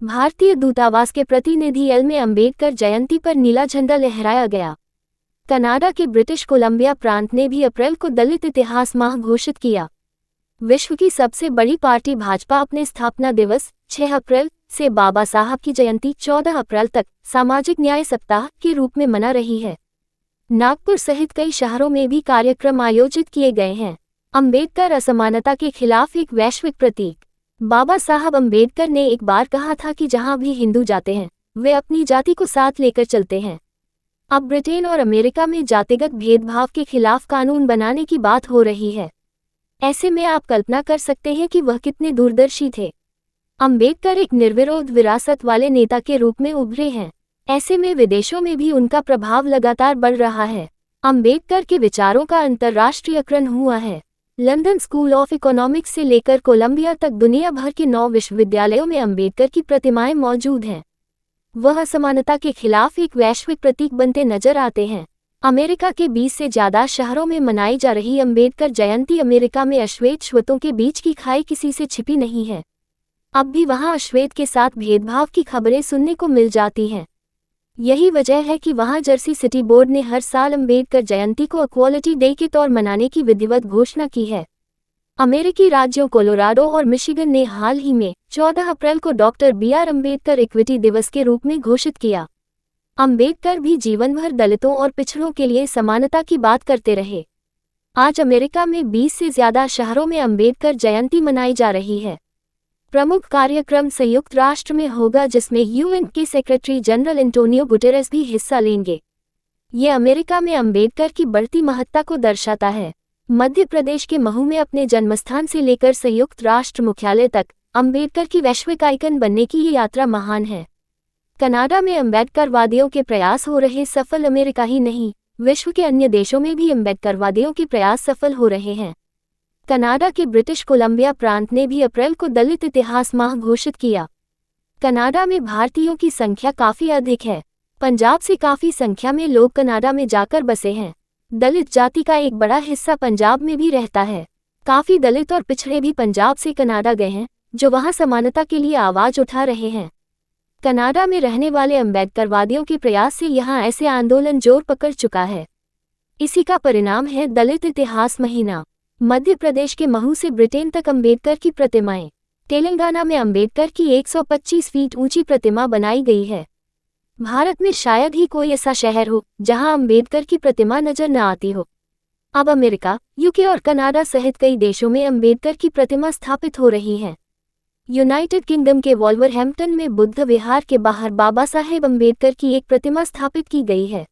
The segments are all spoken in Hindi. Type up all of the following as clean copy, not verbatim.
भारतीय दूतावास के प्रतिनिधि एल में अंबेडकर जयंती पर नीला झंडा लहराया गया। कनाडा के ब्रिटिश कोलंबिया प्रांत ने भी अप्रैल को दलित इतिहास माह घोषित किया। विश्व की सबसे बड़ी पार्टी भाजपा अपने स्थापना दिवस 6 अप्रैल से बाबा साहब की जयंती 14 अप्रैल तक सामाजिक न्याय सप्ताह के रूप में मना रही है। नागपुर सहित कई शहरों में भी कार्यक्रम आयोजित किए गए हैं। अंबेडकर असमानता के खिलाफ एक वैश्विक प्रतीक। बाबा साहब अंबेडकर ने एक बार कहा था कि जहां भी हिंदू जाते हैं वे अपनी जाति को साथ लेकर चलते हैं। अब ब्रिटेन और अमेरिका में जातिगत भेदभाव के खिलाफ कानून बनाने की बात हो रही है। ऐसे में आप कल्पना कर सकते हैं कि वह कितने दूरदर्शी थे। अंबेडकर एक निर्विरोध विरासत वाले नेता के रूप में उभरे हैं। ऐसे में विदेशों में भी उनका प्रभाव लगातार बढ़ रहा है। अंबेडकर के विचारों का अंतर्राष्ट्रीयकरण हुआ है। लंदन स्कूल ऑफ इकोनॉमिक्स से लेकर कोलंबिया तक दुनिया भर के 9 विश्वविद्यालयों में अंबेडकर की प्रतिमाएं मौजूद हैं। वह असमानता के खिलाफ एक वैश्विक प्रतीक बनते नजर आते हैं। अमेरिका के 20 से ज्यादा शहरों में मनाई जा रही अंबेडकर जयंती अमेरिका में अश्वेत श्वेतों के बीच की खाई किसी से छिपी नहीं है। अब भी वहां अश्वेत के साथ भेदभाव की खबरें सुनने को मिल जाती हैं। यही वजह है कि वहां जर्सी सिटी बोर्ड ने हर साल अंबेडकर जयंती को इक्वालिटी डे के तौर मनाने की विधिवत घोषणा की है। अमेरिकी राज्यों कोलोराडो और मिशिगन ने हाल ही में 14 अप्रैल को डॉक्टर बी.आर. अंबेडकर इक्विटी दिवस के रूप में घोषित किया। अंबेडकर भी जीवन भर दलितों और पिछड़ों के लिए समानता की बात करते रहे। आज अमेरिका में 20 से ज्यादा शहरों में अंबेडकर जयंती मनाई जा रही है। प्रमुख कार्यक्रम संयुक्त राष्ट्र में होगा, जिसमें यूएन के सेक्रेटरी जनरल एंटोनियो गुटेरेस भी हिस्सा लेंगे। ये अमेरिका में अंबेडकर की बढ़ती महत्ता को दर्शाता है। मध्य प्रदेश के महू में अपने जन्मस्थान से लेकर संयुक्त राष्ट्र मुख्यालय तक अंबेडकर की वैश्विक आइकन बनने की ये यात्रा महान है। कनाडा में अंबेडकरवादियों के प्रयास हो रहे सफल। अमेरिका ही नहीं, विश्व के अन्य देशों में भी अंबेडकरवादियों के प्रयास सफल हो रहे हैं। कनाडा के ब्रिटिश कोलंबिया प्रांत ने भी अप्रैल को दलित इतिहास माह घोषित किया। कनाडा में भारतीयों की संख्या काफी अधिक है। पंजाब से काफी संख्या में लोग कनाडा में जाकर बसे हैं। दलित जाति का एक बड़ा हिस्सा पंजाब में भी रहता है। काफी दलित और पिछड़े भी पंजाब से कनाडा गए हैं, जो वहां समानता के लिए आवाज उठा रहे हैं। कनाडा में रहने वाले अंबेडकरवादियों के प्रयास से यहाँ ऐसे आंदोलन जोर पकड़ चुका है। इसी का परिणाम है दलित इतिहास महीना। मध्य प्रदेश के महू से ब्रिटेन तक अंबेडकर की प्रतिमाएं। तेलंगाना में अंबेडकर की 125 फीट ऊंची प्रतिमा बनाई गई है। भारत में शायद ही कोई ऐसा शहर हो जहां अंबेडकर की प्रतिमा नजर न आती हो। अब अमेरिका, यूके और कनाडा सहित कई देशों में अंबेडकर की प्रतिमा स्थापित हो रही है। यूनाइटेड किंगडम के वॉल्वरहैम्पटन में बुद्ध विहार के बाहर बाबा साहेब अंबेडकर की एक प्रतिमा स्थापित की गई है।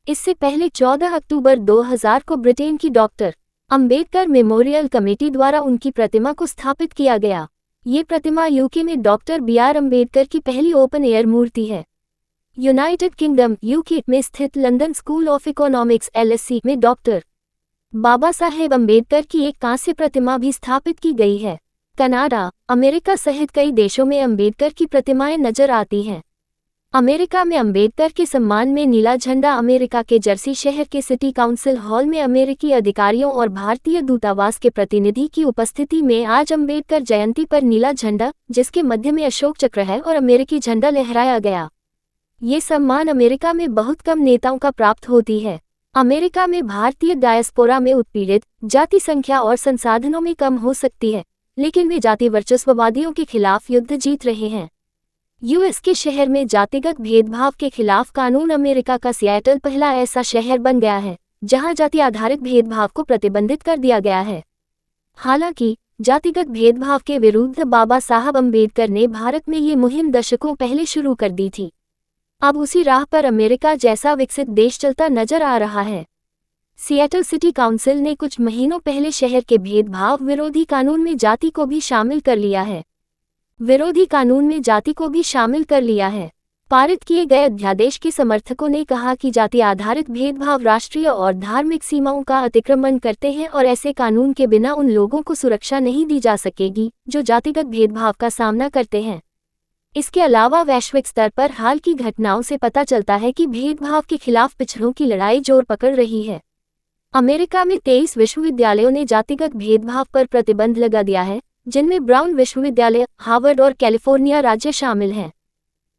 इससे पहले 14 अक्टूबर 2000 को ब्रिटेन की डॉक्टर अंबेडकर मेमोरियल कमेटी द्वारा उनकी प्रतिमा को स्थापित किया गया। ये प्रतिमा यूके में डॉक्टर बी.आर. अंबेडकर की पहली ओपन एयर मूर्ति है। यूनाइटेड किंगडम यूके में स्थित London school of economics LSE में डॉक्टर बाबा साहेब अंबेडकर की एक कांस्य प्रतिमा भी स्थापित की गई है। कनाडा, अमेरिका सहित कई देशों में अंबेडकर की प्रतिमाएं नजर आती हैं। अमेरिका में अंबेडकर के सम्मान में नीला झंडा। अमेरिका के जर्सी शहर के सिटी काउंसिल हॉल में अमेरिकी अधिकारियों और भारतीय दूतावास के प्रतिनिधि की उपस्थिति में आज अंबेडकर जयंती पर नीला झंडा, जिसके मध्य में अशोक चक्र है, और अमेरिकी झंडा लहराया गया। ये सम्मान अमेरिका में बहुत कम नेताओं का प्राप्त होती है। अमेरिका में भारतीय डायस्पोरा में उत्पीड़ित जाति संख्या और संसाधनों में कम हो सकती है, लेकिन वे जाति वर्चस्ववादियों के खिलाफ युद्ध जीत रहे हैं। यूएस के शहर में जातिगत भेदभाव के खिलाफ कानून। अमेरिका का सिएटल पहला ऐसा शहर बन गया है जहां जाति आधारित भेदभाव को प्रतिबंधित कर दिया गया है। हालांकि जातिगत भेदभाव के विरुद्ध बाबा साहब अंबेडकर ने भारत में ये मुहिम दशकों पहले शुरू कर दी थी। अब उसी राह पर अमेरिका जैसा विकसित देश चलता नजर आ रहा है। सिएटल सिटी काउंसिल ने कुछ महीनों पहले शहर के भेदभाव विरोधी कानून में जाति को भी शामिल कर लिया है। पारित किए गए अध्यादेश के समर्थकों ने कहा कि जाति आधारित भेदभाव राष्ट्रीय और धार्मिक सीमाओं का अतिक्रमण करते हैं और ऐसे कानून के बिना उन लोगों को सुरक्षा नहीं दी जा सकेगी जो जातिगत भेदभाव का सामना करते हैं। इसके अलावा वैश्विक स्तर पर हाल की घटनाओं से पता चलता है कि भेदभाव के खिलाफ पिछड़ों की लड़ाई जोर पकड़ रही है। अमेरिका में 23 विश्वविद्यालयों ने जातिगत भेदभाव पर प्रतिबंध लगा दिया है, जिनमें ब्राउन विश्वविद्यालय, हार्वर्ड और कैलिफोर्निया राज्य शामिल हैं।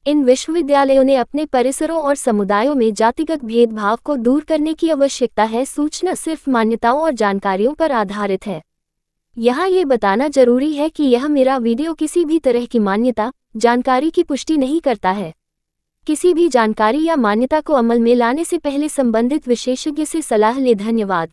इन विश्वविद्यालयों ने अपने परिसरों और समुदायों में जातिगत भेदभाव को दूर करने की आवश्यकता है। सूचना सिर्फ मान्यताओं और जानकारियों पर आधारित है। यहाँ ये बताना जरूरी है कि यह मेरा वीडियो किसी भी तरह की मान्यता, जानकारी की पुष्टि नहीं करता है। किसी भी जानकारी या मान्यता को अमल में लाने से पहले संबंधित विशेषज्ञ से सलाह लें। धन्यवाद।